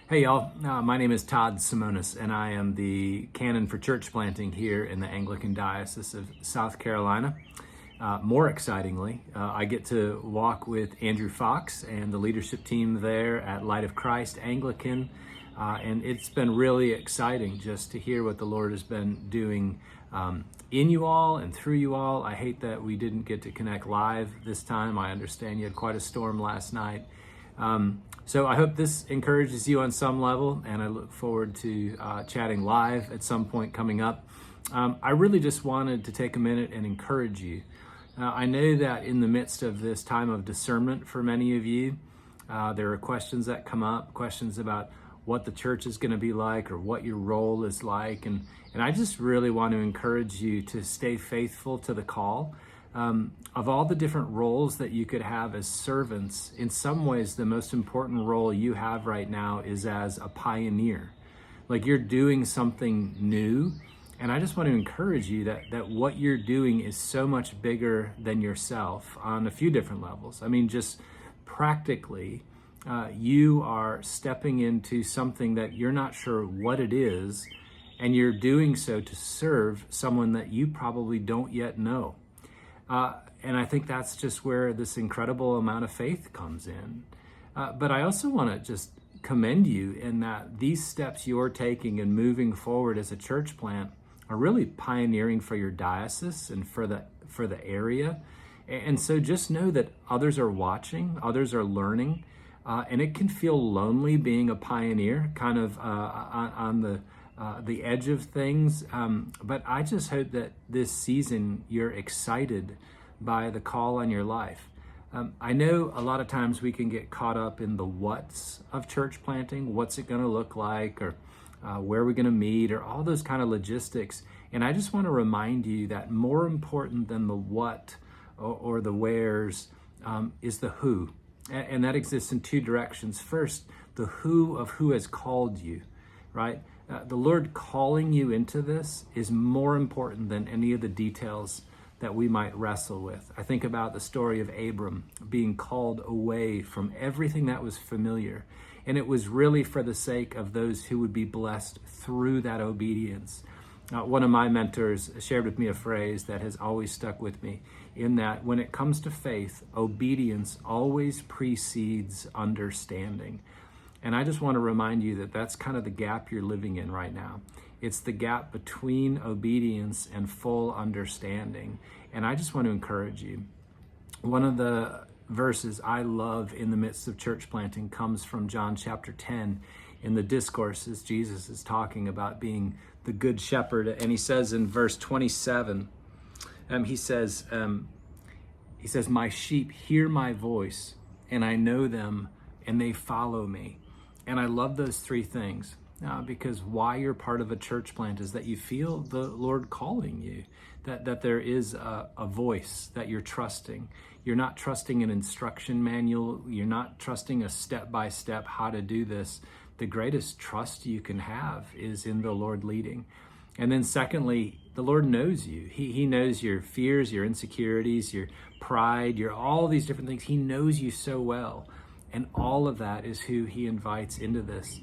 Hey y'all, my name is Todd Simonis and I am the canon for church planting here in the Anglican Diocese of South Carolina. More excitingly, I get to walk with Andrew Fox and the leadership team there at Light of Christ Anglican, and it's been really exciting just to hear what the Lord has been doing in you all and through you all. I hate that we didn't get to connect live this time. I understand you had quite a storm last night. So I hope this encourages you on some level, and I look forward to chatting live at some point coming up. I really just wanted to take a minute and encourage you. I know that in the midst of this time of discernment for many of you, there are questions that come up, questions about what the church is going to be like or what your role is like. And I just really want to encourage you to stay faithful to the call. Of all the different roles that you could have as servants, in some ways, the most important role you have right now is as a pioneer. Like you're doing something new. And I just want to encourage you that what you're doing is so much bigger than yourself on a few different levels. I mean, just practically, you are stepping into something that you're not sure what it is, and you're doing so to serve someone that you probably don't yet know. And I think that's just where this incredible amount of faith comes in. But I also want to just commend you in that these steps you're taking and moving forward as a church plant are really pioneering for your diocese and for the area. And so just know that others are watching, others are learning, and it can feel lonely being a pioneer, kind of on the edge of things. But I just hope that this season you're excited by the call on your life. I know a lot of times we can get caught up in the what's of church planting. What's it going to look like, or where are we going to meet, or all those kind of logistics. And I just want to remind you that more important than the what or the where's is the who. And that exists in two directions. First, the who of who has called you, right? The Lord calling you into this is more important than any of the details that we might wrestle with. I think about the story of Abram being called away from everything that was familiar. And it was really for the sake of those who would be blessed through that obedience. One of my mentors shared with me a phrase that has always stuck with me, in that when it comes to faith, obedience always precedes understanding. And I just want to remind you that that's kind of the gap you're living in right now. It's the gap between obedience and full understanding. And I just want to encourage you. One of the verses I love in the midst of church planting comes from John chapter 10 in the discourses. Jesus is talking about being the good shepherd. And he says in verse 27, he says, my sheep hear my voice, and I know them, and they follow me. And I love those three things because why you're part of a church plant is that you feel the Lord calling you, that there is a voice that you're trusting. You're not trusting an instruction manual. You're not trusting a step-by-step how to do this. The greatest trust you can have is in the Lord leading. And then secondly, the Lord knows you. He knows your fears, your insecurities, your pride, your all these different things. He knows you so well. And all of that is who he invites into this.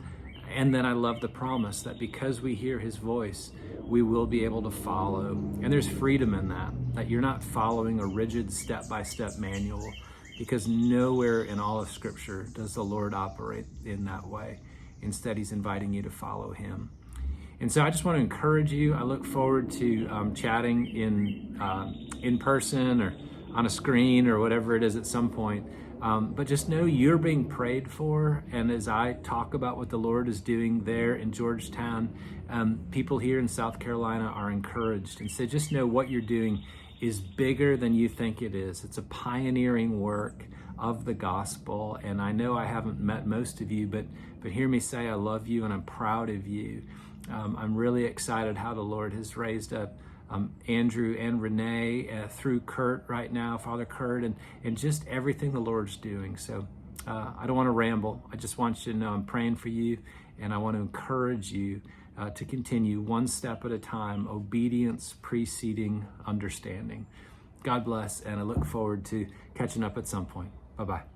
And then I love the promise that because we hear his voice, we will be able to follow. And there's freedom in that you're not following a rigid step-by-step manual, because nowhere in all of Scripture does the Lord operate in that way. Instead, he's inviting you to follow him. And so I just want to encourage you. I look forward to chatting in person or on a screen or whatever it is at some point. But just know you're being prayed for. And as I talk about what the Lord is doing there in Georgetown, people here in South Carolina are encouraged. And so just know what you're doing is bigger than you think it is. It's a pioneering work of the gospel. And I know I haven't met most of you, but hear me say I love you and I'm proud of you. I'm really excited how the Lord has raised up Andrew and Renee through Kurt right now, Father Kurt, and just everything the Lord's doing. So I don't want to ramble. I just want you to know I'm praying for you, and I want to encourage you to continue one step at a time, obedience preceding understanding. God bless, and I look forward to catching up at some point. Bye-bye.